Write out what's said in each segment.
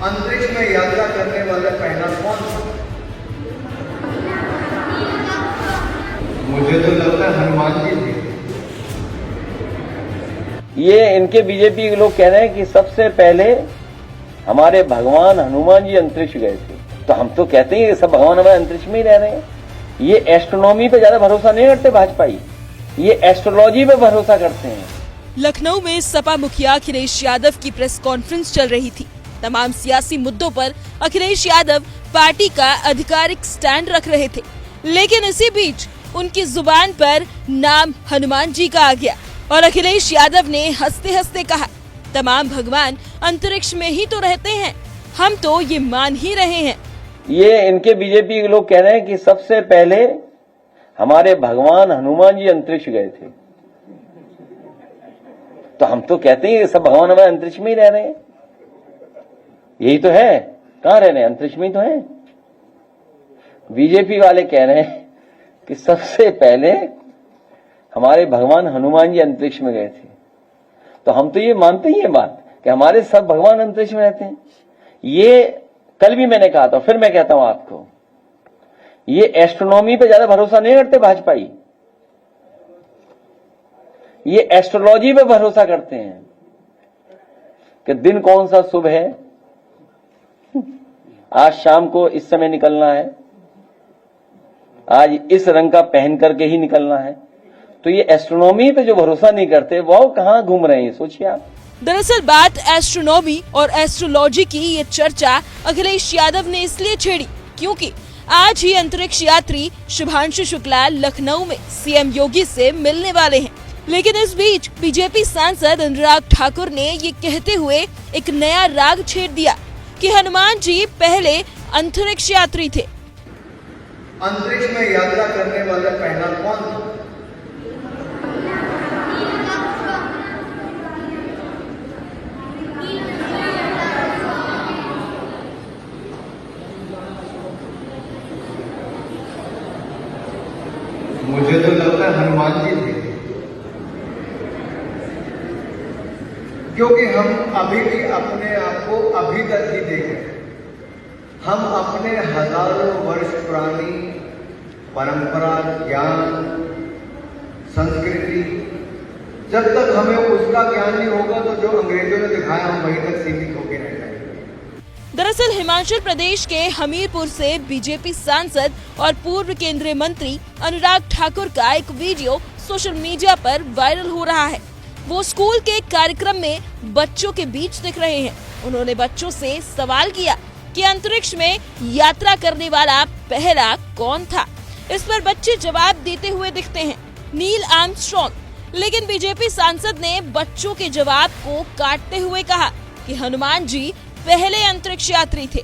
अंतरिक्ष में यात्रा करने वाला पहला कौन था? मुझे तो लगता है हनुमान जी थे। ये इनके बीजेपी के लोग कह रहे हैं कि सबसे पहले हमारे भगवान हनुमान जी अंतरिक्ष गए थे। तो हम तो कहते हैं सब भगवान हमारे अंतरिक्ष में ही रह रहे हैं। ये एस्ट्रोनॉमी पे ज्यादा भरोसा नहीं करते भाजपाई, ये एस्ट्रोलॉजी पे भरोसा करते हैं। लखनऊ में सपा मुखिया अखिलेश यादव की प्रेस कॉन्फ्रेंस चल रही थी। तमाम सियासी मुद्दों पर अखिलेश यादव पार्टी का आधिकारिक स्टैंड रख रहे थे, लेकिन इसी बीच उनकी जुबान पर नाम हनुमान जी का आ गया और अखिलेश यादव ने हंसते हंसते कहा, तमाम भगवान अंतरिक्ष में ही तो रहते हैं, हम तो ये मान ही रहे हैं। ये इनके बीजेपी के लोग कह रहे हैं कि सबसे पहले हमारे भगवान हनुमान जी अंतरिक्ष गए थे। तो हम तो कहते हैं सब भगवान हमारे अंतरिक्ष में ही रह रहे हैं। यही तो है, कहां रह रहे हैं? अंतरिक्ष में ही तो है। बीजेपी वाले कह रहे हैं कि सबसे पहले हमारे भगवान हनुमान जी अंतरिक्ष में गए थे। तो हम तो ये मानते ही ये बात कि हमारे सब भगवान अंतरिक्ष में रहते हैं। ये कल भी मैंने कहा था, फिर मैं कहता हूं आपको, ये एस्ट्रोनॉमी पे ज्यादा भरोसा नहीं करते भाजपाई, ये एस्ट्रोलॉजी पे भरोसा करते हैं कि दिन कौन सा शुभ है, आज शाम को इस समय निकलना है, आज इस रंग का पहन करके ही निकलना है। तो ये एस्ट्रोनॉमी पे जो भरोसा नहीं करते वो कहां घूम रहे हैं, सोचिए आप। दरअसल बात एस्ट्रोनॉमी और एस्ट्रोलॉजी की ये चर्चा अखिलेश यादव ने इसलिए छेड़ी क्योंकि आज ही अंतरिक्ष यात्री शुभांशु शुक्ला लखनऊ में सीएम योगी से मिलने वाले हैं। लेकिन इस बीच बीजेपी सांसद अनुराग ठाकुर ने ये कहते हुए एक नया राग छेड़ दिया कि हनुमान जी पहले अंतरिक्ष यात्री थे। अंतरिक्ष में यात्रा करने वाला पहला कौन था? मुझे तो लगता है हनुमान जी थे, क्योंकि हम अभी भी अपने आप को अभी तक ही देख रहे हैं। हम अपने हजारों वर्ष पुरानी परंपरा, ज्ञान, संस्कृति, जब तक हमें उसका ज्ञान नहीं होगा तो जो अंग्रेजों ने दिखाया हम वहीं तक सीमित होकर रह जाएंगे। दरअसल हिमाचल प्रदेश के हमीरपुर से बीजेपी सांसद और पूर्व केंद्रीय मंत्री अनुराग ठाकुर का एक वीडियो सोशल मीडिया पर वायरल हो रहा है। वो स्कूल के कार्यक्रम में बच्चों के बीच दिख रहे हैं। उन्होंने बच्चों से सवाल किया कि अंतरिक्ष में यात्रा करने वाला पहला कौन था। इस पर बच्चे जवाब देते हुए दिखते हैं, नील आर्मस्ट्रॉन्ग। लेकिन बीजेपी सांसद ने बच्चों के जवाब को काटते हुए कहा कि हनुमान जी पहले अंतरिक्ष यात्री थे।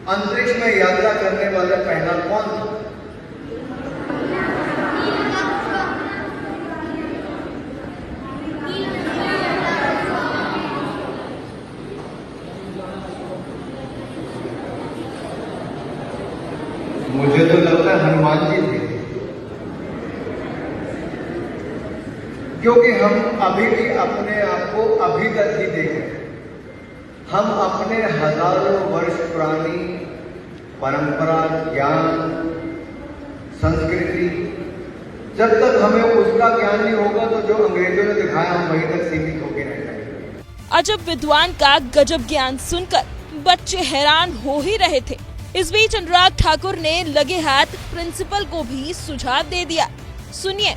अंतरिक्ष में यात्रा करने वाला पहला कौन था? मुझे तो लगता है हनुमान जी थे, क्योंकि हम अभी भी अपने आप को अभी तक ही देख रहे हैं। हम अपने हजारों वर्ष पुरानी परंपरा, ज्ञान, संस्कृति, जब तक हमें उसका ज्ञान नहीं होगा तो जो अंग्रेजों ने दिखाया हम वहीं तक सीमित होकर रह जाएंगे। अजब विद्वान का गजब ज्ञान सुनकर बच्चे हैरान हो ही रहे थे। इस बीच अनुराग ठाकुर ने लगे हाथ प्रिंसिपल को भी सुझाव दे दिया। सुनिए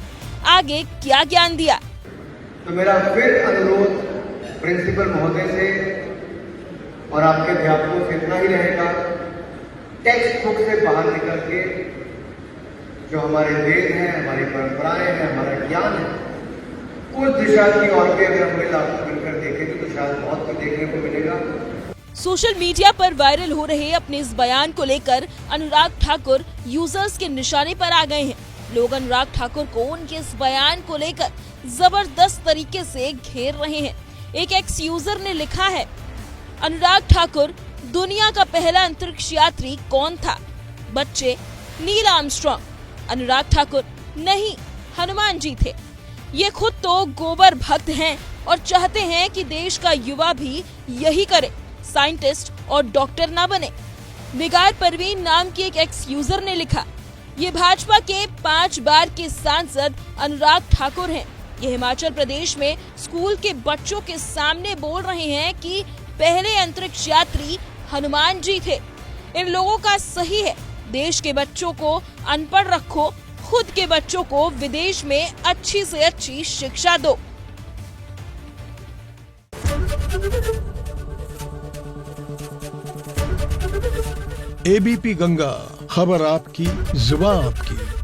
आगे क्या ज्ञान दिया। तो मेरा फिर अनुरोध प्रिंसिपल महोदय से और आपके अध्यापकों से इतना ही रहेगा, टेक्स्ट बुक से बाहर निकल के जो हमारे वेद हैं, हमारी परंपराएं हैं, हमारा ज्ञान है, उस दिशा की ओर भी अगर हम मिलकर देखेंगे तो शायद बहुत कुछ देखने को मिलेगा। सोशल मीडिया पर वायरल हो रहे अपने इस बयान को लेकर अनुराग ठाकुर यूजर्स के निशाने पर आ गए हैं। लोग अनुराग ठाकुर को उनके इस बयान को लेकर जबरदस्त तरीके से घेर रहे हैं। एक एक्स यूजर ने लिखा है, अनुराग ठाकुर दुनिया का पहला अंतरिक्ष यात्री कौन था? बच्चे, नील आर्मस्ट्रॉन्ग। अनुराग ठाकुर नहीं, हनुमान जी थे। ये खुद तो गोबर भक्त हैं और चाहते हैं कि देश का युवा भी यही करे। साइंटिस्ट और डॉक्टर ना बने। निगार परवीन नाम की एक एक्स यूजर ने लिखा, ये भाजपा के 5 बार के सांसद अनुराग ठाकुर हैं। ये हिमाचल प्रदेश में स्कूल के बच्चों के सामने बोल रहे हैं कि पहले अंतरिक्ष यात्री हनुमान जी थे। इन लोगों का सही है, देश के बच्चों को अनपढ़ रखो, खुद के बच्चों को विदेश में अच्छी से अच्छी शिक्षा दो। एबीपी गंगा, खबर आपकी, जुबान आपकी।